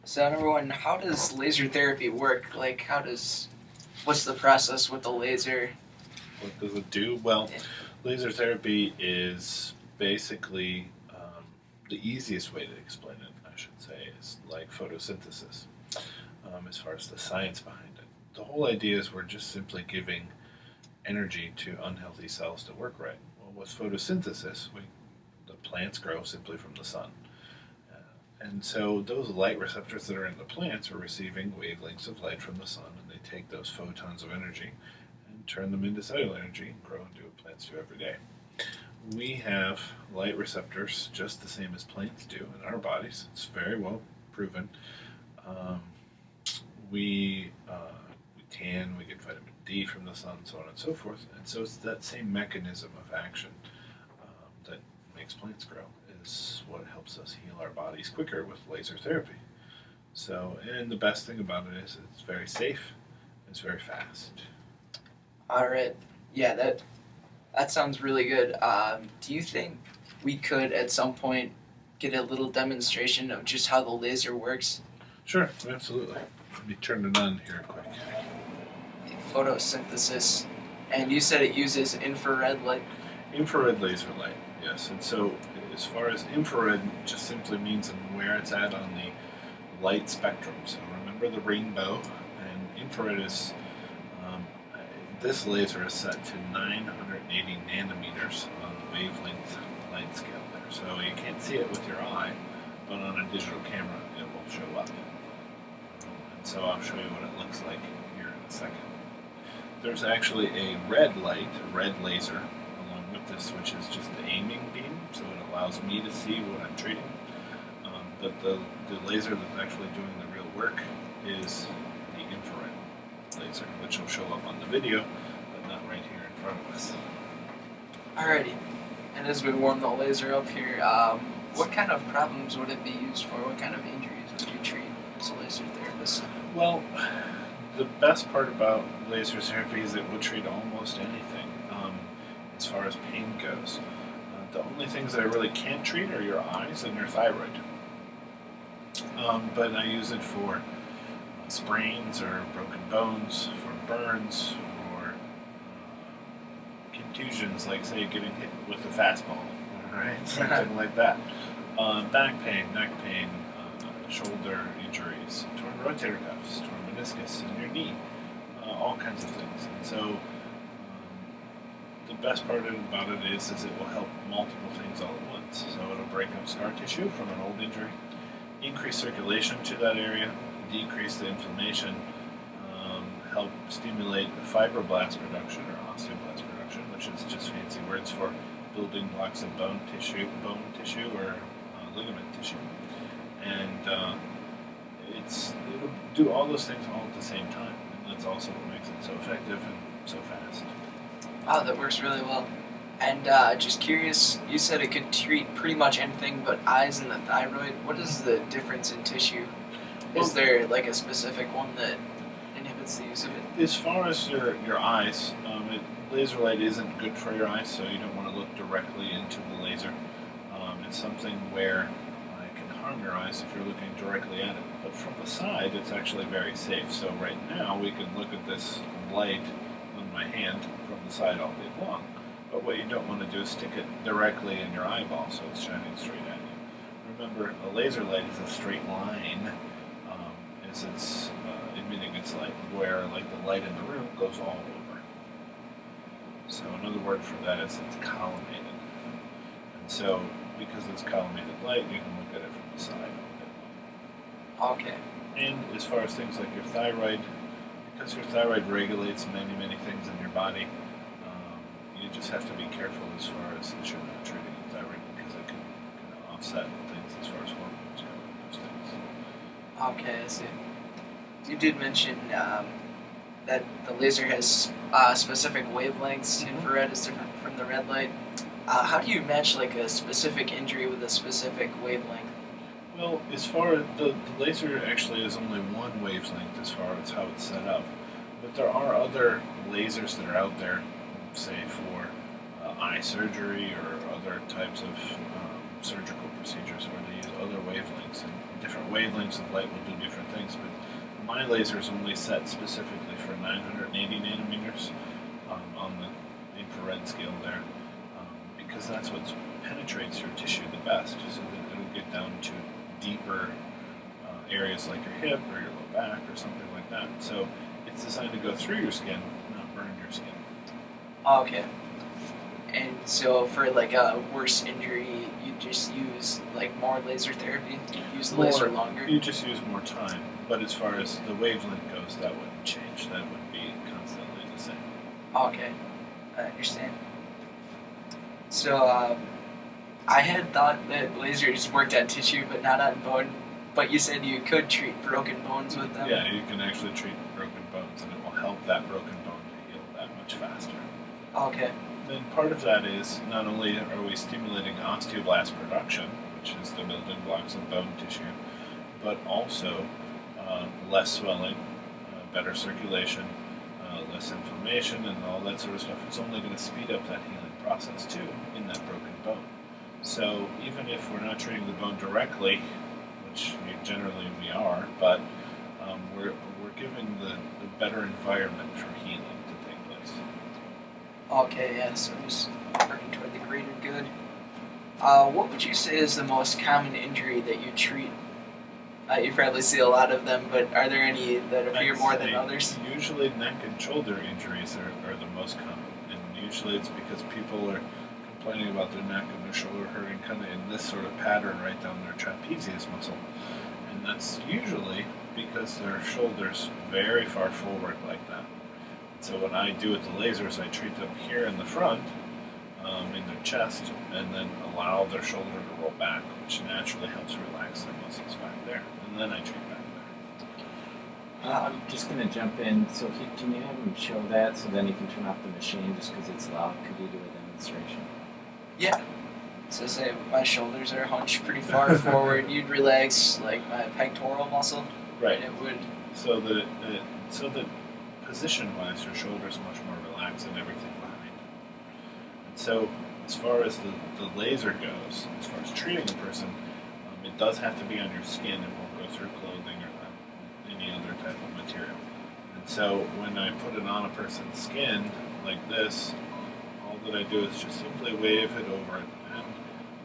So number one, how does laser therapy work? What's the process with the laser? What does it do? Well, laser therapy is basically the easiest way to explain it, I should say, is like photosynthesis, as far as the science behind it. The whole idea is we're just simply giving energy to unhealthy cells to work right. Well, with photosynthesis, the plants grow simply from the sun. And so those light receptors that are in the plants are receiving wavelengths of light from the sun, and they take those photons of energy and turn them into cellular energy and grow and do what plants do every day. We have light receptors just the same as plants do in our bodies. It's very well proven. Um, we tan, we get vitamin D from the sun, so on and so forth. And so it's that same mechanism of action that makes plants grow is what helps us heal our bodies quicker with laser therapy. So, and the best thing about it is it's very safe, it's very fast. All right. Yeah, that sounds really good. Do you think we could at some point get a little demonstration of just how the laser works? Sure, absolutely. Let me turn it on here quick. Photosynthesis, and you said it uses infrared light. Infrared laser light, yes. And so, as far as infrared, just simply means where it's at on the light spectrum. So remember the rainbow, and infrared is um, this laser is set to 980 nanometers on the wavelength light scale there. So you can't see it with your eye, but on a digital camera it will show up. And so I'll show you what it looks like here in a second. There's actually a red light, a red laser, along with this, which is just the aiming beam, so it allows me to see what I'm treating. But the laser that's actually doing the real work is the infrared laser, which will show up on the video, but not right here in front of us. Alrighty. And as we warm the laser up here, what kind of problems would it be used for? What kind of injuries would you treat as a laser therapist? Well, the best part about laser therapy is it will treat almost anything as far as pain goes. The only things that I really can't treat are your eyes and your thyroid. But I use it for sprains or broken bones, for burns, or contusions, like say getting hit with a fastball, right? Something like that. Back pain, neck pain, shoulder injuries, torn rotator cuffs, torn meniscus in your knee, all kinds of things. And so the best part about it is it will help multiple things all at once. So it'll break up scar tissue from an old injury, increase circulation to that area, decrease the inflammation, help stimulate fibroblast production or osteoblast production, which is just fancy words for building blocks of bone tissue or ligament tissue. And it'll do all those things all at the same time, and that's also what makes it so effective and so fast. Wow, that works really well. And just curious, you said it could treat pretty much anything but eyes and the thyroid. What is the difference in tissue? Is there like a specific one that inhibits the use of it? As far as your eyes, laser light isn't good for your eyes, so you don't want to look directly into the laser. It's something where it can harm your eyes if you're looking directly at it. But from the side, it's actually very safe. So right now, we can look at this light on my hand from the side all day long. But what you don't want to do is stick it directly in your eyeball so it's shining straight at you. Remember, a laser light is a straight line as it's emitting its light, where like the light in the room goes all over. So another word for that is it's collimated. And so because it's collimated light, you can look at it from the side all day long. Okay. And as far as things like your thyroid, because your thyroid regulates many, many things in your body, you just have to be careful as far as that you're not treating the thyroid because it can offset things as far as hormones go and those things. Okay, I see. You did mention that the laser has specific wavelengths. Mm-hmm. Infrared is different from the red light. How do you match like a specific injury with a specific wavelength? Well, as far as the laser actually is only one wavelength as far as how it's set up, but there are other lasers that are out there, say for eye surgery or other types of surgical procedures where they use other wavelengths, and different wavelengths of light will do different things, but my laser is only set specifically for 980 nanometers on the infrared scale there, because that's what penetrates your tissue the best, so that it'll get down to deeper areas like your hip or your low back or something like that. So it's designed to go through your skin, not burn your skin. Okay. And so for like a worse injury, you just use like more laser therapy? You use the laser longer? You just use more time. But as far as the wavelength goes, that wouldn't change. That would be constantly the same. Okay. I understand. So I had thought that lasers worked on tissue but not on bone. But you said you could treat broken bones with them? Yeah, you can actually treat broken bones, and it will help that broken bone to heal that much faster. Okay. Then part of that is not only are we stimulating osteoblast production, which is the building blocks of bone tissue, but also less swelling, better circulation, less inflammation, and all that sort of stuff. It's only going to speed up that healing process too in that broken bone. So even if we're not treating the bone directly, which generally we are, but we're giving the better environment for healing to take place. Okay, yeah, so just working toward the greater good. What would you say is the most common injury that you treat? You probably see a lot of them, but are there any that appear more than others? Usually neck and shoulder injuries are the most common, and usually it's because people are complaining about their neck and their shoulder hurting kind of in this sort of pattern right down their trapezius muscle. And that's usually because their shoulder's very far forward like that. So what I do with the lasers, I treat them here in the front, in their chest, and then allow their shoulder to roll back, which naturally helps relax their muscles back there. And then I treat back there. I'm just going to jump in. So can you have him show that so then you can turn off the machine just because it's loud? Could you do a demonstration? Yeah. So say my shoulders are hunched pretty far forward, you'd relax like my pectoral muscle. Right. And it would. So the position-wise, your shoulder's much more relaxed than everything behind. And so as far as the laser goes, as far as treating a person, it does have to be on your skin. It won't go through clothing or any other type of material. And so when I put it on a person's skin like this, all that I do is just simply wave it over it. And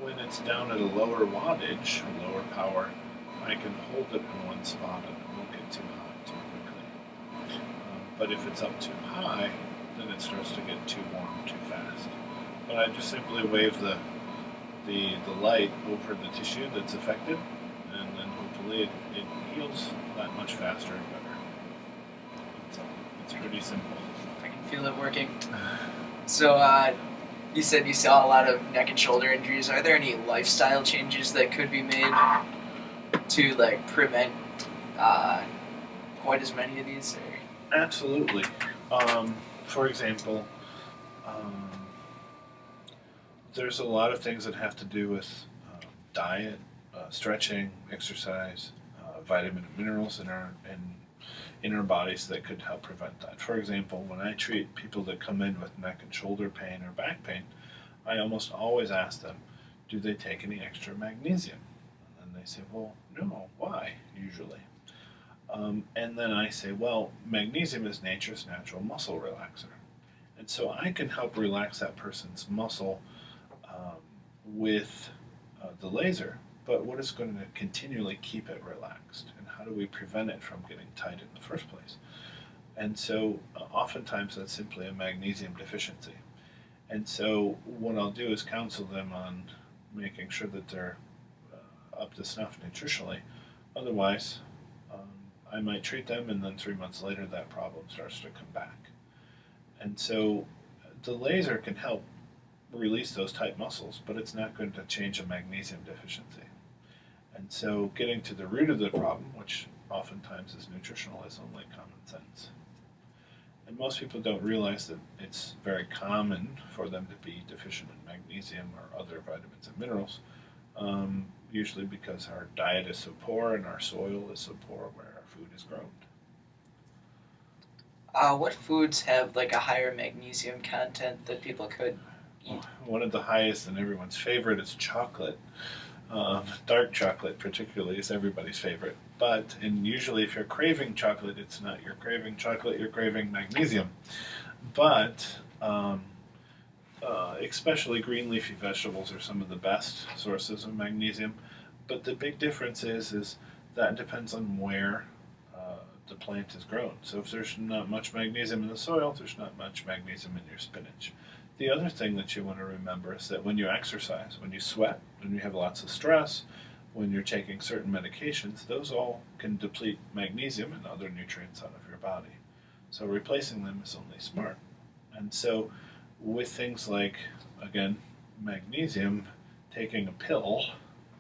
when it's down at a lower wattage, a lower power, I can hold it in one spot and it won't get too hot too quickly. But if it's up too high, then it starts to get too warm too fast. But I just simply wave the light over the tissue that's affected, and then hopefully it heals that much faster and better. So it's pretty simple. I can feel it working. So you said you saw a lot of neck and shoulder injuries. Are there any lifestyle changes that could be made to like prevent quite as many of these? Or? Absolutely. For example, there's a lot of things that have to do with diet, stretching, exercise, vitamin and minerals in our bodies that could help prevent that. For example, when I treat people that come in with neck and shoulder pain or back pain, I almost always ask them, do they take any extra magnesium? And they say, well, no, why, usually? And then I say, well, magnesium is nature's natural muscle relaxer. And so I can help relax that person's muscle with the laser, but what is going to continually keep it relaxed? And how do we prevent it from getting tight in the first place? And so oftentimes that's simply a magnesium deficiency. And so what I'll do is counsel them on making sure that they're up to snuff nutritionally. Otherwise, I might treat them, and then 3 months later that problem starts to come back. And so the laser can help release those tight muscles, but it's not going to change a magnesium deficiency. And so getting to the root of the problem, which oftentimes is nutritional, is only common sense. And most people don't realize that it's very common for them to be deficient in magnesium or other vitamins and minerals, usually because our diet is so poor and our soil is so poor where our food is grown. What foods have like a higher magnesium content that people could eat? One of the highest and everyone's favorite is chocolate. Dark chocolate, particularly, is everybody's favorite. But usually, if you're craving chocolate, it's not you're craving chocolate, you're craving magnesium. But especially green leafy vegetables are some of the best sources of magnesium. But the big difference is that depends on where the plant is grown. So if there's not much magnesium in the soil, there's not much magnesium in your spinach. The other thing that you want to remember is that when you exercise, when you sweat, when you have lots of stress, when you're taking certain medications, those all can deplete magnesium and other nutrients out of your body. So replacing them is only smart. And so with things like, again, magnesium, taking a pill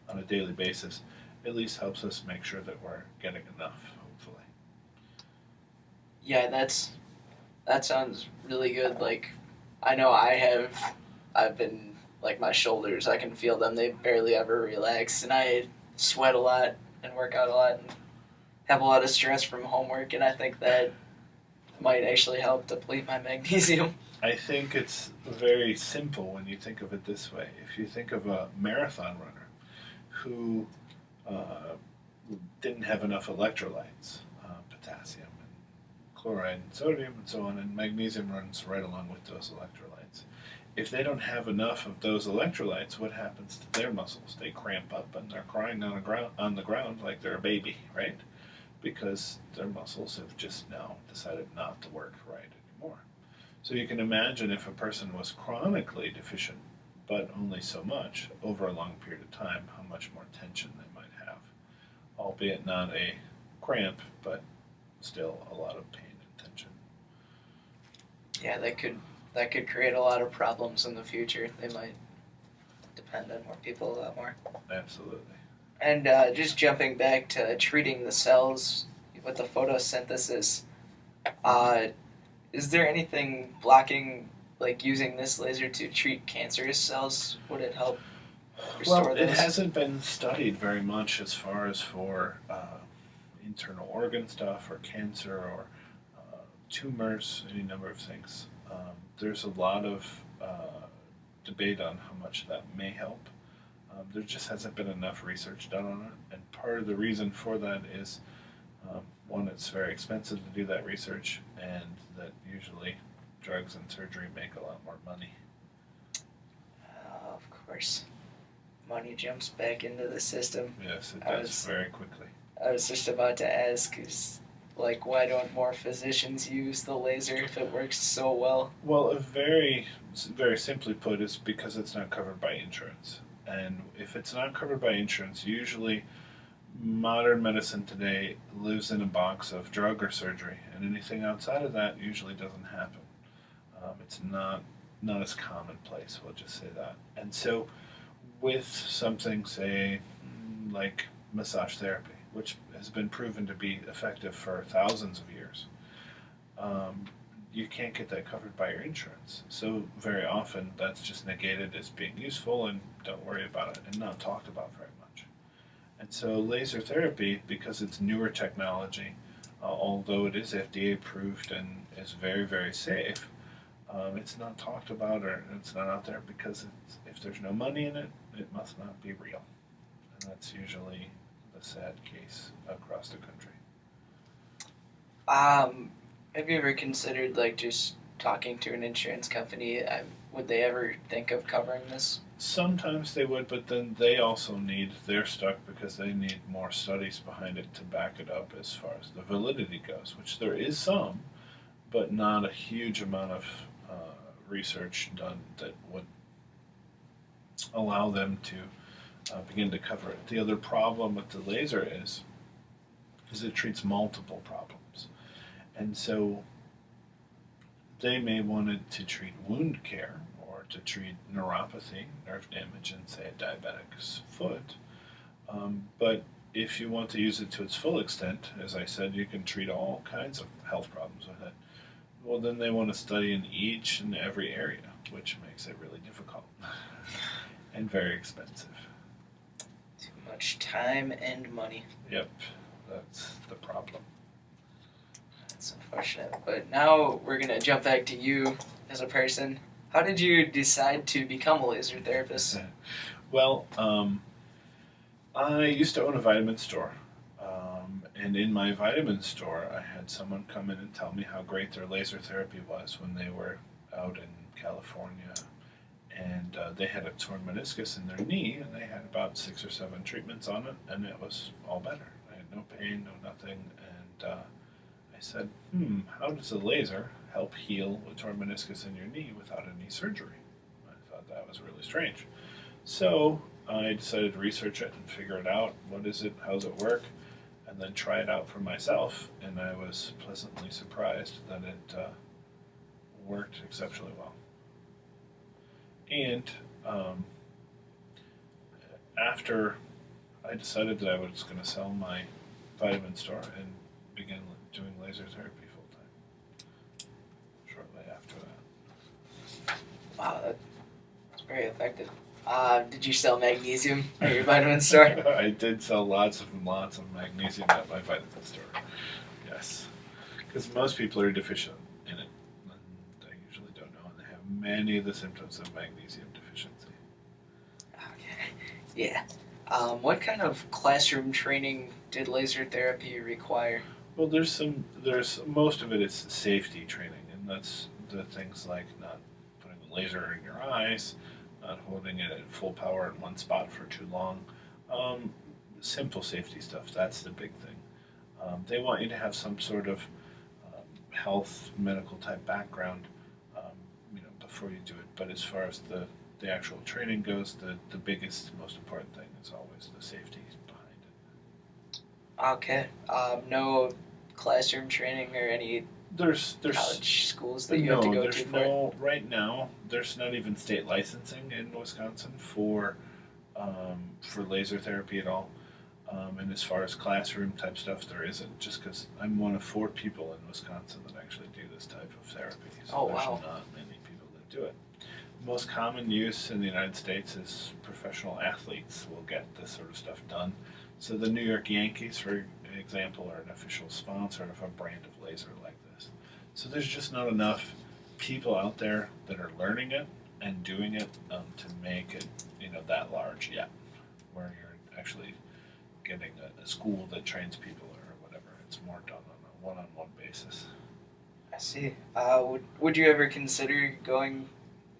on a daily basis at least helps us make sure that we're getting enough, hopefully. Yeah, that sounds really good. Like, I know I've been, like, my shoulders, I can feel them. They barely ever relax, and I sweat a lot and work out a lot and have a lot of stress from homework, and I think that might actually help deplete my magnesium. I think it's very simple when you think of it this way. If you think of a marathon runner who didn't have enough electrolytes, potassium and chloride and sodium and so on, and magnesium runs right along with those electrolytes. If they don't have enough of those electrolytes, what happens to their muscles? They cramp up and they're crying on the ground like they're a baby, right? Because their muscles have just now decided not to work right anymore. So you can imagine if a person was chronically deficient, but only so much, over a long period of time, how much more tension they might have. Albeit not a cramp, but still a lot of pain and tension. Yeah, that could create a lot of problems in the future. They might depend on more people a lot more. Absolutely. And just jumping back to treating the cells with the photosynthesis, is there anything blocking, like using this laser to treat cancerous cells? Would it help restore Well, those? it hasn't been studied very much as far as for internal organ stuff or cancer or tumors, any number of things. There's a lot of debate on how much that may help. There just hasn't been enough research done on it, and part of the reason for that is one, it's very expensive to do that research, and that usually drugs and surgery make a lot more money. Of course, money jumps back into the system. Yes, it I does was- very quickly. I was just about to ask, like, why don't more physicians use the laser if it works so well? Well, very simply put, is because it's not covered by insurance. And if it's not covered by insurance, usually modern medicine today lives in a box of drug or surgery, and anything outside of that usually doesn't happen. It's not as commonplace. We'll just say that. And so, with something, say, like massage therapy, which has been proven to be effective for thousands of years, you can't get that covered by your insurance. So very often that's just negated as being useful and don't worry about it and not talked about very much. And so laser therapy, because it's newer technology, although it is FDA approved and is very, very safe, it's not talked about or it's not out there because if there's no money in it, it must not be real. And that's usually the sad case across the country. Have you ever considered, like, just talking to an insurance company? Would they ever think of covering this? Sometimes they would, but then they also they're stuck because they need more studies behind it to back it up as far as the validity goes, which there is some, but not a huge amount of research done that would allow them to begin to cover it. The other problem with the laser is it treats multiple problems. And so they may want it to treat wound care or to treat neuropathy, nerve damage, in, say, a diabetic's foot. But if you want to use it to its full extent, as I said, you can treat all kinds of health problems with it. Well, then they want to study in each and every area, which makes it really difficult and very expensive. Too much time and money. Yep, that's the problem. That's unfortunate. But now we're going to jump back to you as a person. How did you decide to become a laser therapist? Well, I used to own a vitamin store. And in my vitamin store, I had someone come in and tell me how great their laser therapy was when they were out in California. And they had a torn meniscus in their knee, and they had about 6 or 7 treatments on it, and it was all better. I had no pain, no nothing. And I said, how does a laser help heal a torn meniscus in your knee without any surgery? I thought that was really strange. So I decided to research it and figure it out. What is it? How does it work? And then try it out for myself. And I was pleasantly surprised that it worked exceptionally well. And after I decided that I was going to sell my vitamin store and begin doing laser therapy full time shortly after that. Wow, that's very effective. Did you sell magnesium at your vitamin store? I did sell lots and lots of magnesium at my vitamin store. Yes, because most people are deficient in it, and they usually don't know, and they have many of the symptoms of magnesium deficiency. Okay. Yeah. What kind of classroom training did laser therapy require? Well, there's most of it is safety training, and that's the things like not putting a laser in your eyes, not holding it at full power in one spot for too long. Simple safety stuff, that's the big thing. They want you to have some sort of health, medical type background, before you do it. But as far as the actual training goes, the biggest, most important thing is always the safety behind it. Okay. No classroom training or any There's college schools that you have to go there's to for? no right now. There's not even state licensing in Wisconsin for laser therapy at all. And as far as classroom type stuff, there isn't. Just because I'm one of 4 people in Wisconsin that actually do this type of therapy. So Oh, there's wow. not many people that do it. Most common use in the United States is professional athletes will get this sort of stuff done. So the New York Yankees, for example, are an official sponsor of a brand of laser like this. So there's just not enough people out there that are learning it and doing it to make it, that large yet, where you're actually getting a school that trains people or whatever. It's more done on a one-on-one basis. I see. Would you ever consider going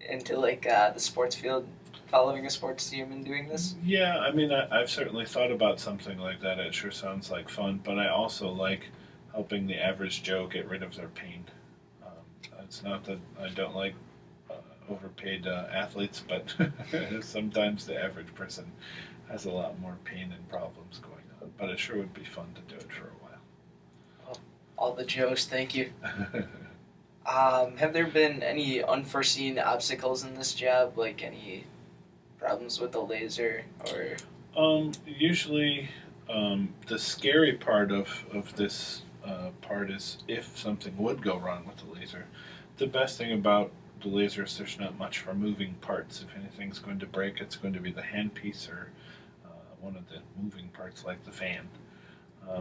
into like the sports field, following a sports team and doing this? Yeah, I mean, I've certainly thought about something like that. It sure sounds like fun, but I also like helping the average Joe get rid of their pain. It's not that I don't like overpaid athletes, but sometimes the average person has a lot more pain and problems going on. But it sure would be fun to do it for a while. All the Joes, thank you. Have there been any unforeseen obstacles in this job, like any problems with the laser or? Usually, the scary part of this part is if something would go wrong with the laser. The best thing about the laser is there's not much for moving parts. If anything's going to break, it's going to be the handpiece or one of the moving parts like the fan.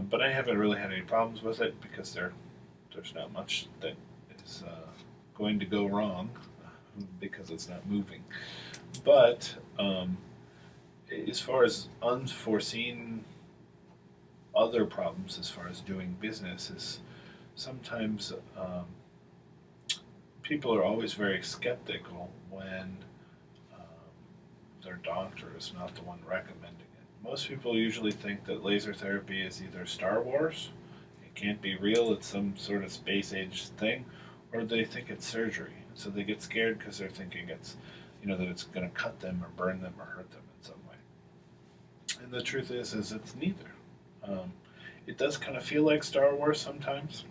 But I haven't really had any problems with it because there's not much that is going to go wrong because it's not moving. But as far as unforeseen other problems as far as doing business is sometimes people are always very skeptical when their doctor is not the one recommending it. Most people usually think that laser therapy is either Star Wars, it can't be real, it's some sort of space age thing, or they think it's surgery. So they get scared because they're thinking it's, that it's going to cut them or burn them or hurt them in some way. And the truth is it's neither. It does kind of feel like Star Wars sometimes,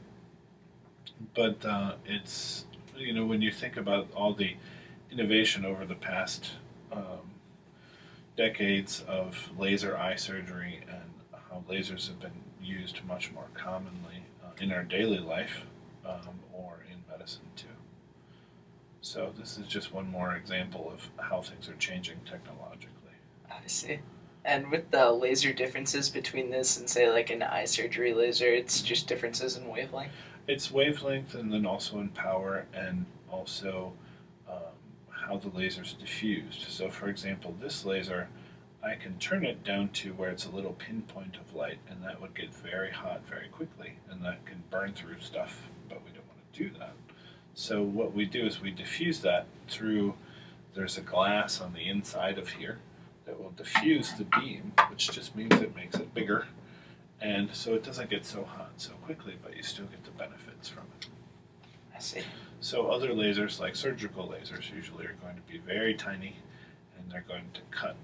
but it's, when you think about all the innovation over the past decades of laser eye surgery and how lasers have been used much more commonly in our daily life or in medicine too. So this is just one more example of how things are changing technologically. I see. And with the laser differences between this and say like an eye surgery laser, it's just differences in wavelength? It's wavelength and then also in power and also how the laser's diffused. So for example, this laser, I can turn it down to where it's a little pinpoint of light, and that would get very hot very quickly, and that can burn through stuff, but we don't want to do that. So what we do is we diffuse that through, there's a glass on the inside of here that will diffuse the beam, which just means it makes it bigger, and so it doesn't get so hot so quickly, but you still get the benefits from it. I see. So other lasers, like surgical lasers, usually are going to be very tiny, and they're going to cut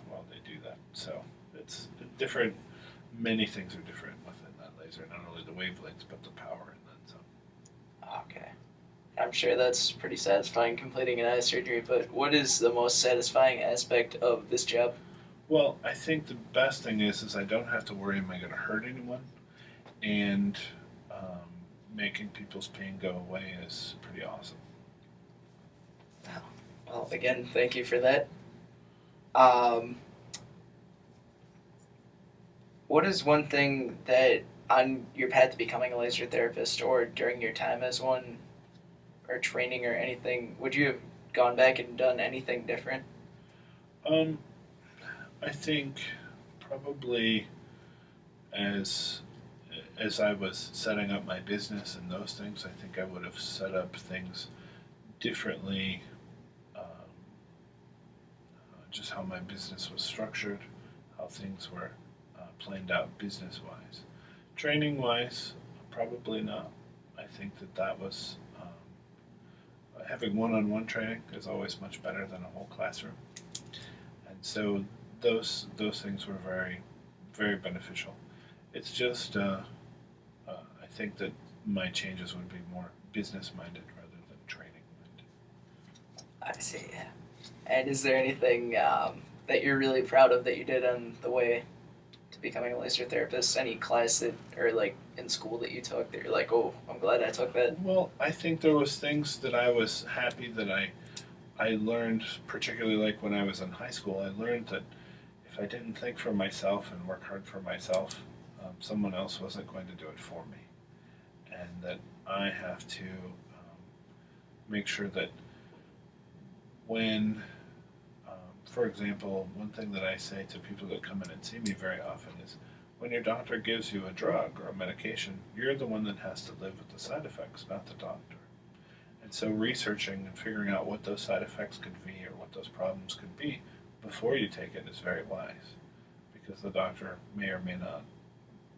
while they do that. So it's different. Many things are different within that laser, not only the wavelengths, but the power and then some. Okay. I'm sure that's pretty satisfying completing an eye surgery, but what is the most satisfying aspect of this job? Well, I think the best thing is I don't have to worry, am I going to hurt anyone? And making people's pain go away is pretty awesome. Well, again, thank you for that. Um, what is one thing that on your path to becoming a laser therapist or during your time as one or training or anything, would you have gone back and done anything different? I think probably as I was setting up my business and those things, I think I would have set up things differently. Just how my business was structured, how things were planned out business-wise. Training-wise, probably not. I think that was having one-on-one training is always much better than a whole classroom, and so those things were very, very beneficial. It's just I think that my changes would be more business-minded rather than training-minded. I see. Yeah. And is there anything that you're really proud of that you did on the way to becoming a laser therapist? Any class that, or like in school that you took that you're like, oh, I'm glad I took that? Well, I think there was things that I was happy that I learned, particularly like when I was in high school. I learned that if I didn't think for myself and work hard for myself, someone else wasn't going to do it for me, and that I have to make sure that when, for example, one thing that I say to people that come in and see me very often is, when your doctor gives you a drug or a medication, you're the one that has to live with the side effects, not the doctor. And so researching and figuring out what those side effects could be or what those problems could be before you take it is very wise, because the doctor may or may not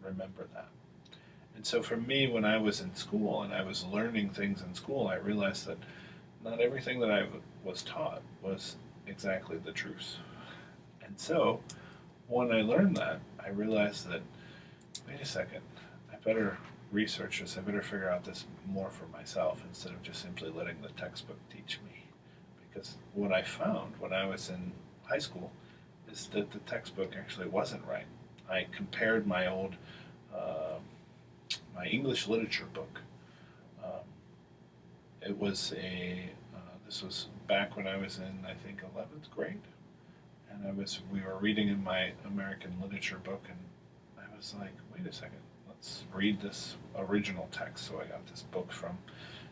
remember that. And so for me, when I was in school and I was learning things in school, I realized that not everything that I was taught was exactly the truth. And so when I learned that, I realized that, wait a second, I better research this, I better figure out this more for myself instead of just simply letting the textbook teach me. Because what I found when I was in high school is that the textbook actually wasn't right. I compared my old, my English literature book. It was this was back when I was in, I think, 11th grade. And we were reading in my American literature book, and I was like, wait a second, let's read this original text. So I got this book from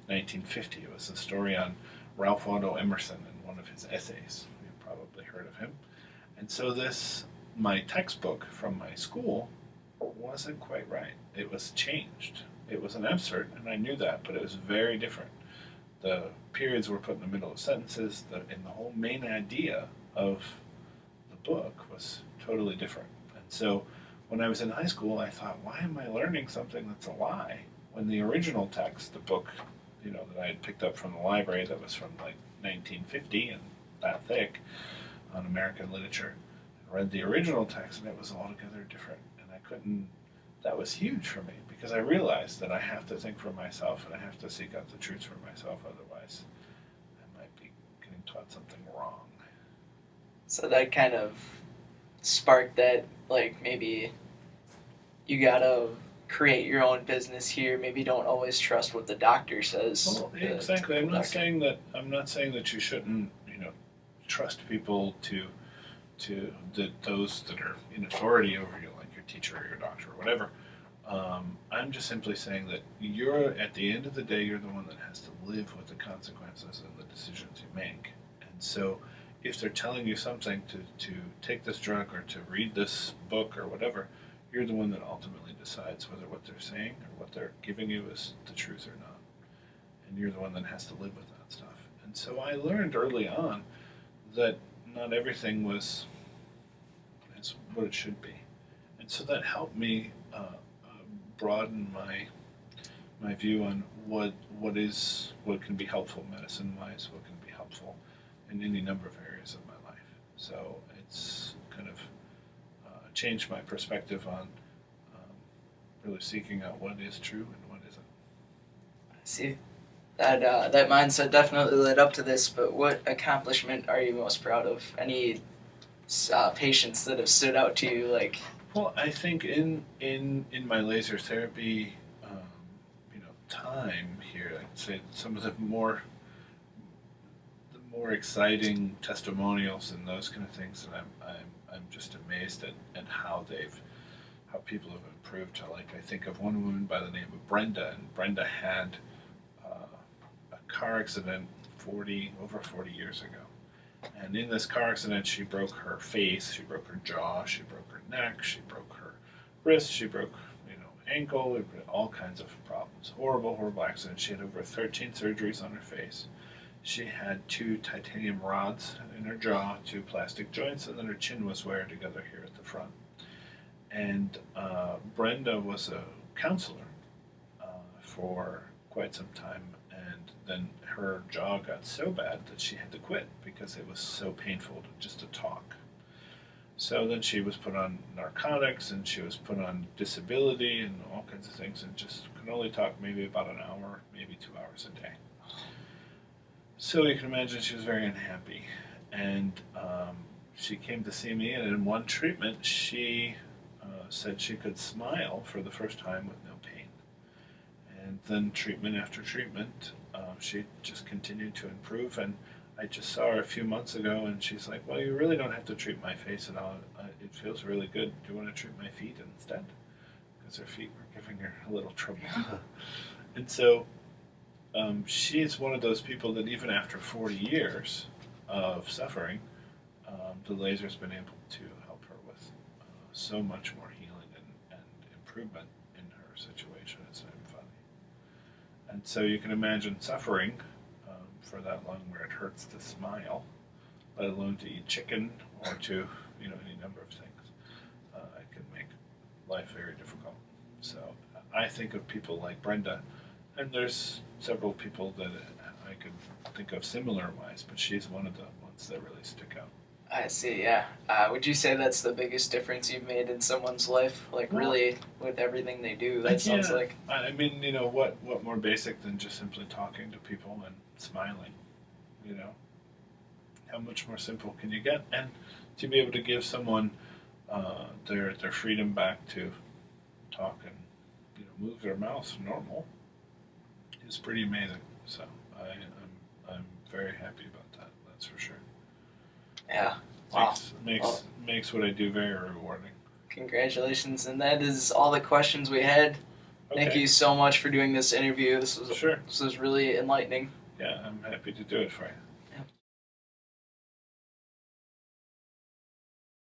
1950. It was a story on Ralph Waldo Emerson in one of his essays. You've probably heard of him. And so my textbook from my school wasn't quite right. It was changed. It was an excerpt, and I knew that, but it was very different. The periods were put in the middle of sentences, and the whole main idea of the book was totally different. And so when I was in high school, I thought, why am I learning something that's a lie? When the original text, the book, that I had picked up from the library that was from like 1950 and that thick on American literature, I read the original text and it was altogether different. And that was huge for me, because I realized that I have to think for myself and I have to seek out the truth for myself, otherwise I might be getting taught something wrong. So that kind of sparked that, like, maybe you gotta create your own business here. Maybe don't always trust what the doctor says. Well, exactly. I'm not saying that you shouldn't, trust people to those that are in authority over you, like your teacher or your doctor or whatever. I'm just simply saying that at the end of the day, you're the one that has to live with the consequences and the decisions you make. And so if they're telling you something to take this drug or to read this book or whatever, you're the one that ultimately decides whether what they're saying or what they're giving you is the truth or not. And you're the one that has to live with that stuff. And so I learned early on that not everything was is what it should be. And so that helped me broaden my view on what can be helpful medicine wise, what can be helpful in any number of areas of my life. So it's kind of changed my perspective on really seeking out what is true and what isn't. I see. That mindset definitely led up to this, but what accomplishment are you most proud of? Any patients that have stood out to you, like? Well, I think in my laser therapy, time here, I'd say some of the more exciting testimonials and those kind of things that I'm just amazed at how people have improved. Like I think of one woman by the name of Brenda, and Brenda had a car accident over 40 years ago. And in this car accident, she broke her face, she broke her jaw, she broke her neck, she broke her wrist, she broke, ankle, all kinds of problems. Horrible, horrible accident. She had over 13 surgeries on her face. She had 2 titanium rods in her jaw, 2 plastic joints, and then her chin was wired together here at the front. And Brenda was a counselor for quite some time, and then her jaw got so bad that she had to quit because it was so painful just to talk. So then she was put on narcotics, and she was put on disability and all kinds of things, and just could only talk maybe about an hour, maybe 2 hours a day. So you can imagine she was very unhappy. And she came to see me, and in one treatment, she said she could smile for the first time with no pain. And then treatment after treatment, she just continued to improve. And I just saw her a few months ago, and she's like, well, you really don't have to treat my face at all. It feels really good. Do you want to treat my feet instead? Because her feet were giving her a little trouble. And so she's one of those people that even after 40 years of suffering, the laser's been able to help her with so much more healing and improvement in her situation. It's not even funny. And so you can imagine suffering for that long where it hurts to smile, let alone to eat chicken or to, any number of things. It can make life very difficult. So I think of people like Brenda, and there's several people that I could think of similar-wise, but she's one of the ones that really stick out. I see, yeah. Would you say that's the biggest difference you've made in someone's life? Like, really, with everything they do, that sounds like... I mean, what more basic than just simply talking to people and smiling, How much more simple can you get? And to be able to give someone their freedom back to talk and, move their mouth normal is pretty amazing. So I'm very happy about that, that's for sure. Yeah. Wow. Makes what I do very rewarding. Congratulations, and that is all the questions we had. Okay. Thank you so much for doing this interview. This was Sure. This was really enlightening. Yeah, I'm happy to do it for you.